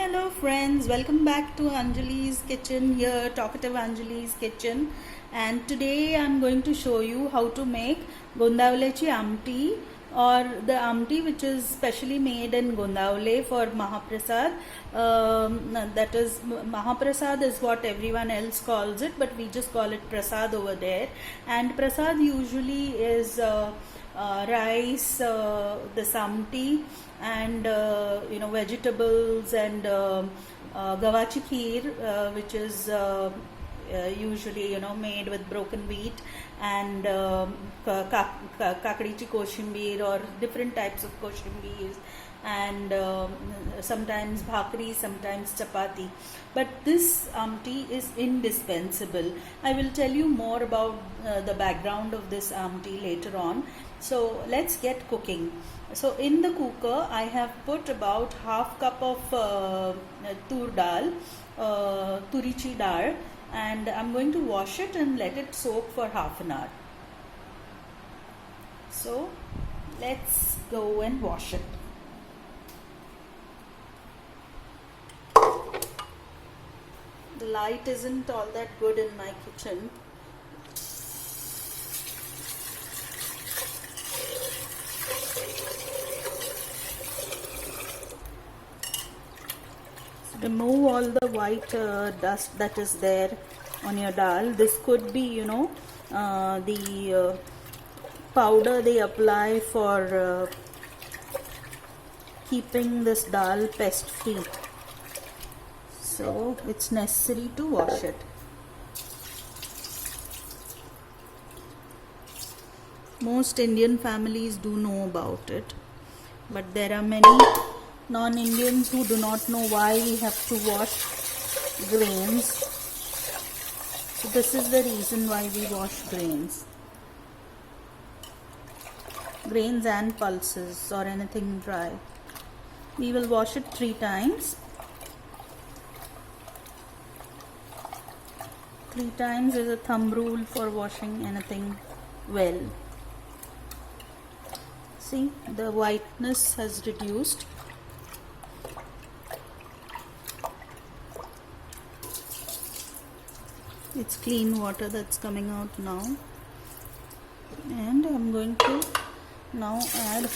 Hello friends, welcome back to Anjali's kitchen. Here, Talkative Anjali's kitchen, and today I'm going to show you how to make Gondavlechi Amti, or the Amti which is specially made in Gondavle for Mahaprasad. That is, Mahaprasad is what everyone else calls it, but we just call it Prasad over there. And Prasad usually is rice, the samti, and vegetables, and gavachi kheer, which is usually made with broken wheat, and kakadichi koshimbir, or different types of koshimbir, and sometimes bhakri, sometimes chapati. But this amti is indispensable. I will tell you more about the background of this amti later on. So let's get cooking. So in the cooker I have put about half cup of tur dal, turichi dal, and I'm going to wash it and let it soak for half an hour. So let's go and wash it. The light isn't all that good in my kitchen. Remove all the white dust that is there on your dal. This could be the powder they apply for keeping this dal pest free. So it's necessary to wash it. Most Indian families do know about it, but there are many non-Indians who do not know why we have to wash grains. So this is the reason why we wash grains and pulses, or anything dry. We will wash it 3 times. 3 times is a thumb rule for washing anything well. See, the whiteness has reduced. It's clean water that's coming out now, and I'm going to now add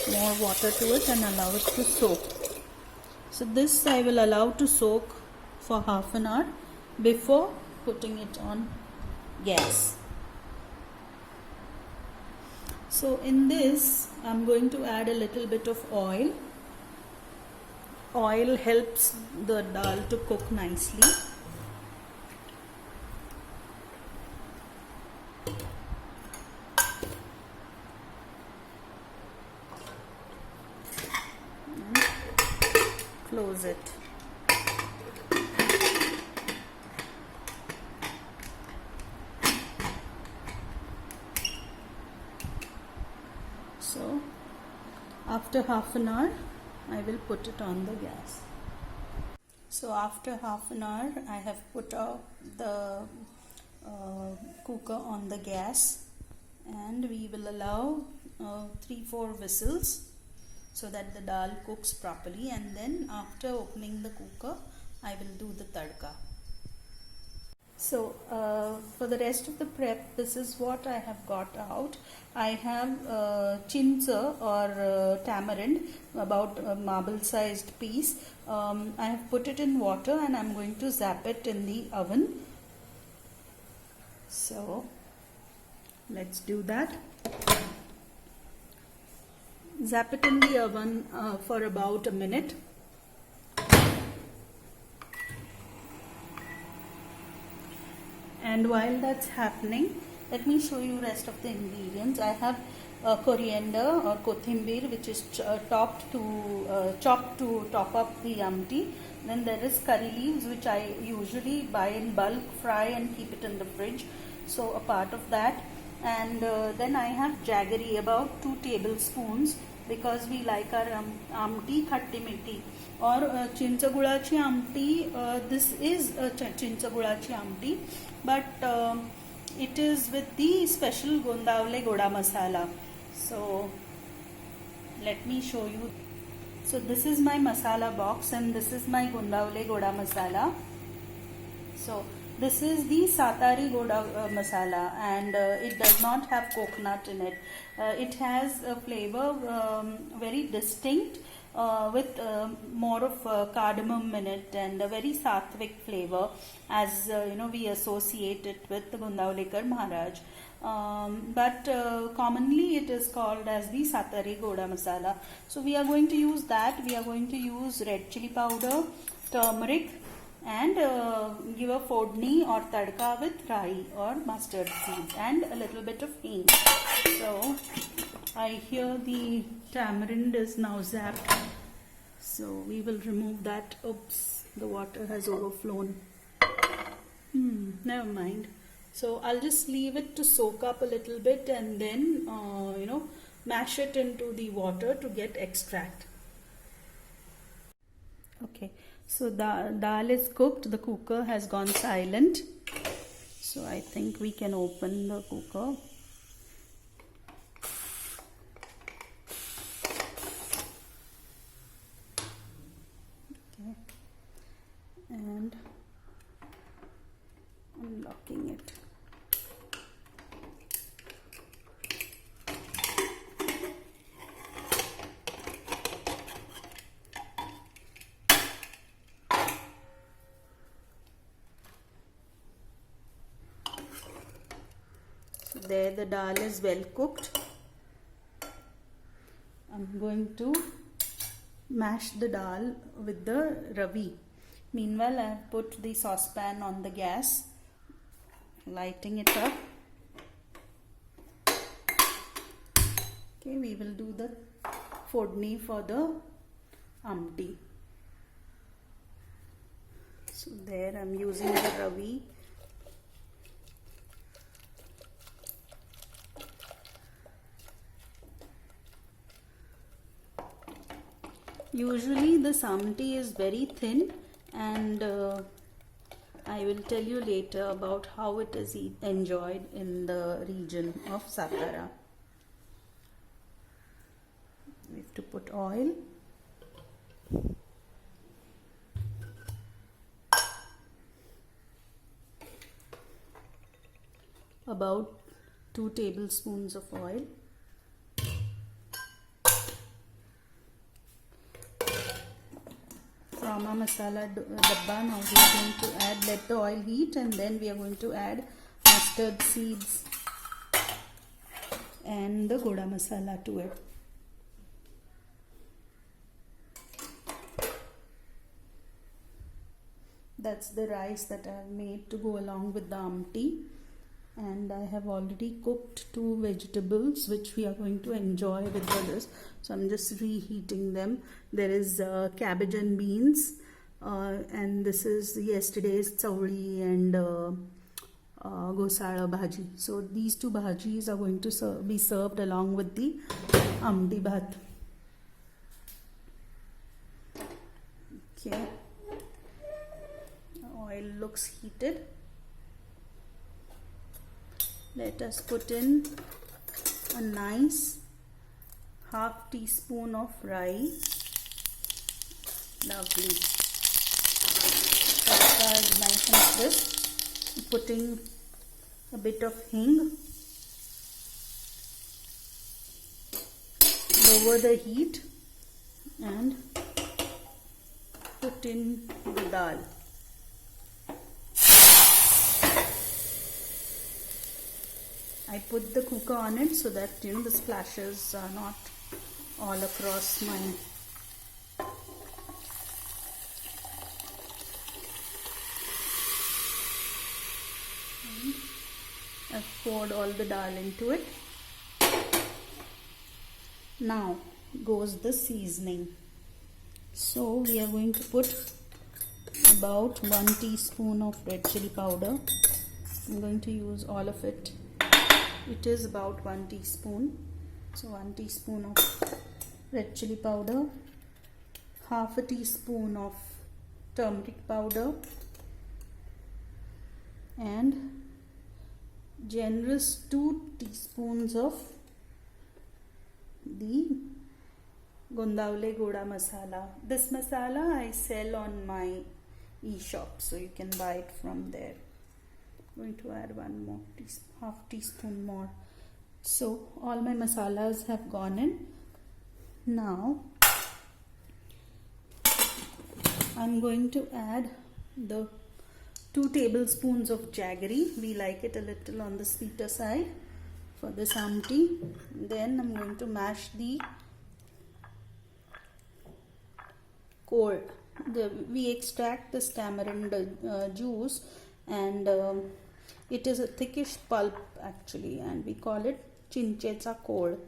more water to it and allow it to soak. So this I will allow to soak for half an hour before putting it on gas. So in this I'm going to add a little bit of oil. Oil helps the dal to cook nicely. Close it. So after half an hour I will put it on the gas. So after half an hour I have put the cooker on the gas, and we will allow 3-4 whistles so that the dal cooks properly, and then after opening the cooker I will do the tadka. So for the rest of the prep, this is what I have got out. I have chincha, or tamarind, about a marble sized piece. I have put it in water and I'm going to zap it in the oven. So let's do that. Zap it in the oven for about a minute. And while that's happening, let me show you rest of the ingredients. I have coriander or kothimbir, which is chopped to top up the amti. Then there is curry leaves, which I usually buy in bulk, fry and keep it in the fridge. So a part of that. And then I have jaggery, about 2 tablespoons, because we like our amti khatti mitti, or chincha gulachi amti. This is a chincha gulachi amti, but it is with the special Gondavle Goda masala. So let me show you. So this is my masala box and this is my Gundavle Goda masala. So this is the Satari Goda masala, and it does not have coconut in it. It has a flavor very distinct with more of cardamom in it, and a very sattvic flavor, as we associate it with the Gundavlikar Maharaj. But commonly it is called as the Satari Goda masala. So we are going to use that. We are going to use red chili powder, turmeric, and give a fodni or tadka with rai or mustard seeds and a little bit of hing. So I hear the tamarind is now zapped, so we will remove that. Oops, the water has overflown. Never mind. So I'll just leave it to soak up a little bit and then mash it into the water to get extract. Okay, so the dal is cooked. The cooker has gone silent, so I think we can open the cooker. Okay, and unlocking it. There the dal is well cooked. I'm going to mash the dal with the ravi. Meanwhile, I have put the saucepan on the gas, lighting it up. Okay, we will do the fodni for the amti. So there I'm using the ravi. Usually the samti is very thin, and I will tell you later about how it is enjoyed in the region of Satara. We have to put oil. About 2 tablespoons of oil. From our masala dabba, now we are going to add, let the oil heat, and then we are going to add mustard seeds and the goda masala to it. That's the rice that I have made to go along with the amti, and I have already cooked 2 vegetables which we are going to enjoy with this. So I'm just reheating them. There is cabbage and beans, and this is yesterday's chauri and gosala bhaji. So these 2 bhajis are going to be served along with the amti bhat. Okay, oil looks heated. Let us put in a nice ½ teaspoon of rai. Lovely. Tadka is nice and crisp. Putting a bit of hing. Lower the heat and put in the dal. I put the cooker on it so that the splashes are not all across my I've poured all the dal into it. Now goes the seasoning. So we are going to put about 1 teaspoon of red chili powder. I'm going to use all of it. It is about 1 teaspoon. So 1 teaspoon of red chili powder, ½ a teaspoon of turmeric powder, and generous 2 teaspoons of the Gondawle Goda Masala. This masala I sell on my e-shop, so you can buy it from there. I'm going to add one more half teaspoon more. So all my masalas have gone in. Now I'm going to add the 2 tablespoons of jaggery. We like it a little on the sweeter side for this amti. Then I'm going to mash the cold. We extract this tamarind juice, and it is a thickish pulp actually, and we call it chinchecha cold.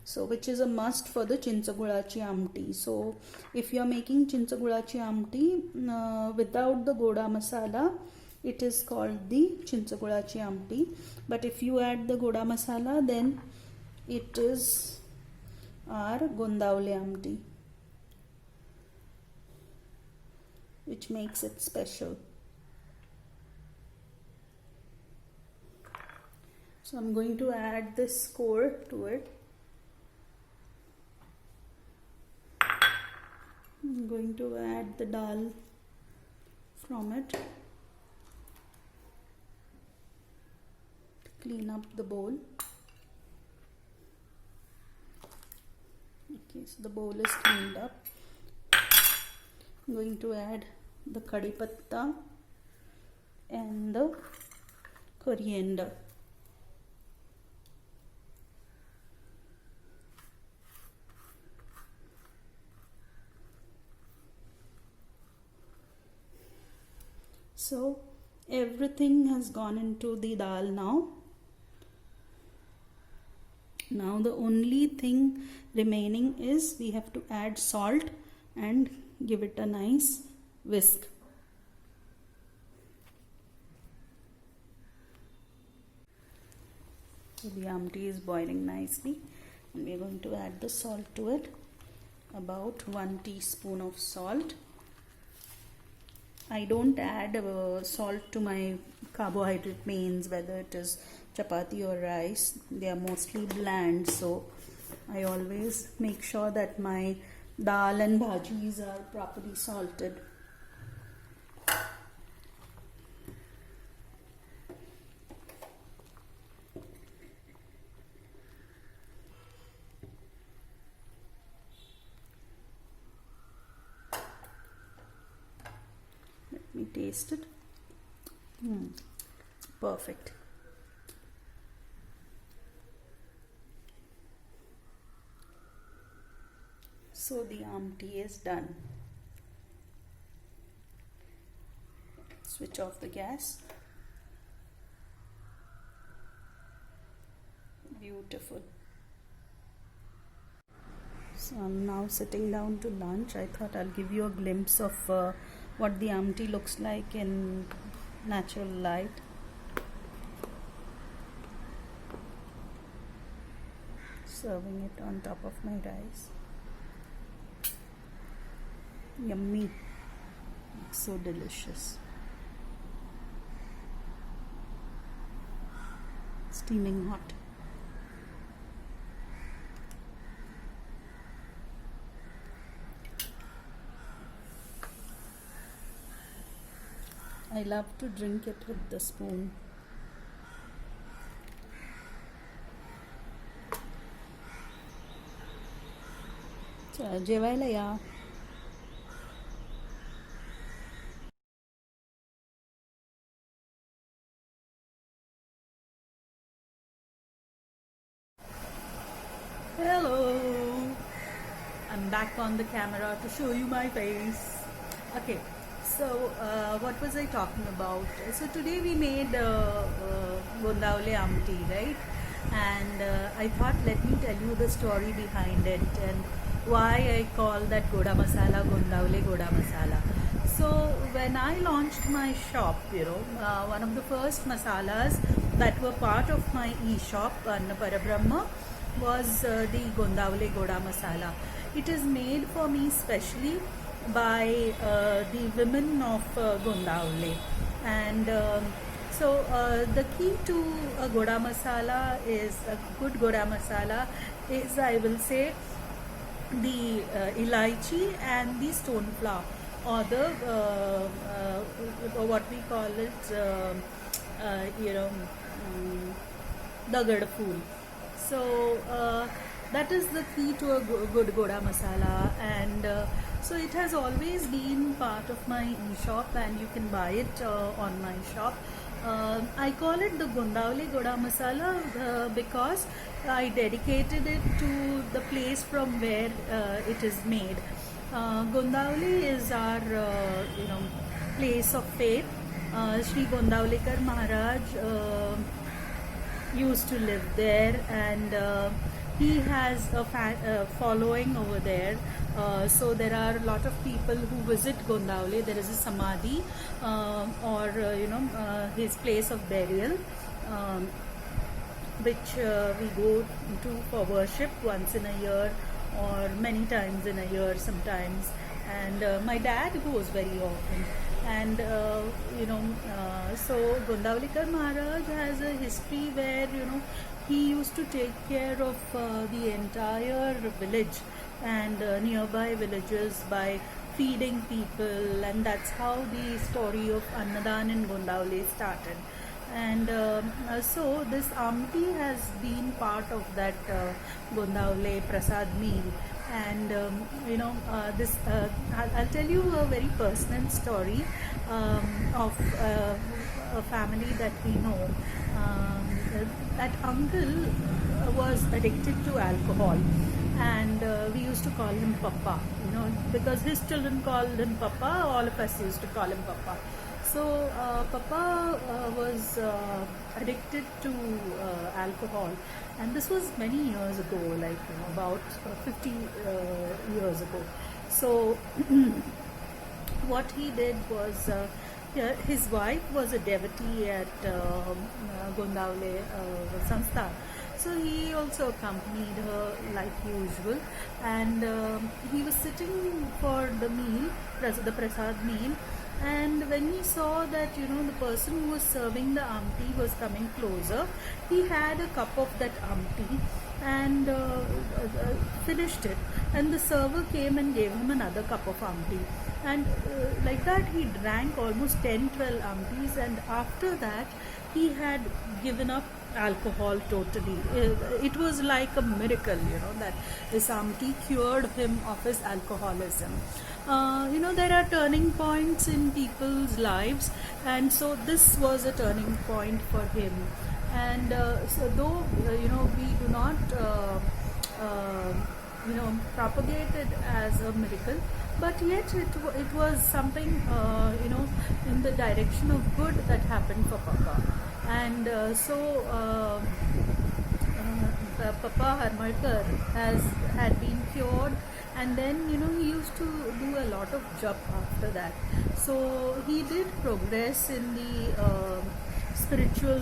So which is a must for the chincagulachi amti. So if you are making chincagulachi amti without the goda masala, it is called the chincagulachi amti. But if you add the goda masala, then it is our Gondawle amti, which makes it special. So I'm going to add this core to it. I'm going to add the dal from it to clean up the bowl. Okay, so the bowl is cleaned up. I'm going to add the kadi patta and the coriander. So everything has gone into the dal now. Now the only thing remaining is we have to add salt and give it a nice whisk. So the amti is boiling nicely, and we are going to add the salt to it. About 1 teaspoon of salt. I don't add salt to my carbohydrate mains, whether it is chapati or rice. They are mostly bland, so I always make sure that my dal and bhajis are properly salted. Let me taste it. Perfect. So the amti is done. Switch off the gas. Beautiful. So I'm now sitting down to lunch. I thought I'll give you a glimpse of what the amti looks like in natural light. Serving it on top of my rice. Yummy. It's so delicious. Steaming hot. I love to drink it with the spoon. जेवायला या. Hello, I'm back on the camera to show you my face. Okay, so what was I talking about? So today we made Gondawle amti, right? And I thought, let me tell you the story behind it and why I call that Goda Masala Gondawle Goda Masala. So when I launched my shop, one of the first masalas that were part of my e-shop, Anna Parabrahma, was the Gondawle Goda Masala. It is made for me specially by the women of Gondawle, and so the key to a Goda Masala is, a good Goda Masala is, I will say, the elaichi and the stone flower, or the what we call it, dagad fool. So that is the key to a good goda masala, and so it has always been part of my e-shop, and you can buy it on my shop. I call it the Gondavli Goda Masala because I dedicated it to the place from where it is made. Gondavli is our place of faith. Sri Gondavlikar Maharaj used to live there, and he has a following over there. So there are a lot of people who visit Gondavli. There is a samadhi or his place of burial, which we go to for worship once in a year or many times in a year sometimes. And my dad goes very often. And so Gondavlikar Maharaj has a history where he used to take care of the entire village and nearby villages by feeding people, and that's how the story of Annadan in Gondavli started. And so this Amti has been part of that Gondavli Prasad meal. And this I'll tell you a very personal story of a family that we know. That uncle was addicted to alcohol, and we used to call him Papa, because his children called him Papa. All of us used to call him Papa. So Papa was addicted to alcohol, and this was many years ago, like about 50 years ago. So what he did was, his wife was a devotee at Gondavli Sanstha. So he also accompanied her like usual, and he was sitting for the meal, the prasad meal. And when he saw that the person who was serving the amti was coming closer, he had a cup of that amti and finished it. And the server came and gave him another cup of amti. And like that he drank almost 10-12 amtis, and after that he had given up alcohol totally. It was like a miracle, that this amti cured him of his alcoholism. There are turning points in people's lives, and so this was a turning point for him. And so though we do not propagate it as a miracle, but yet it was something in the direction of good that happened for Papa. And Papa Harmalkar had been cured, and then he used to do a lot of jap after that. So he did progress in the spiritual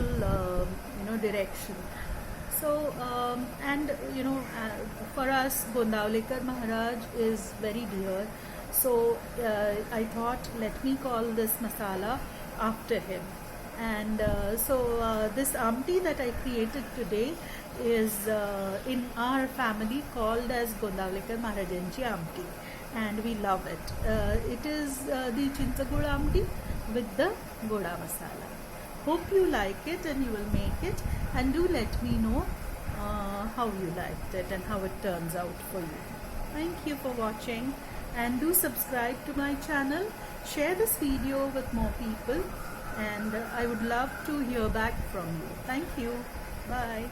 direction. So for us Gondavlikar Maharaj is very dear. So I thought, let me call this masala after him. And so this amti that I created today is in our family called as Gondavlikar Maharajanchi amti, and we love it. It is the Chintagud amti with the Goda masala. Hope you like it and you will make it, and do let me know how you liked it and how it turns out for you. Thank you for watching, and do subscribe to my channel. Share this video with more people, and I would love to hear back from you. Thank you. Bye.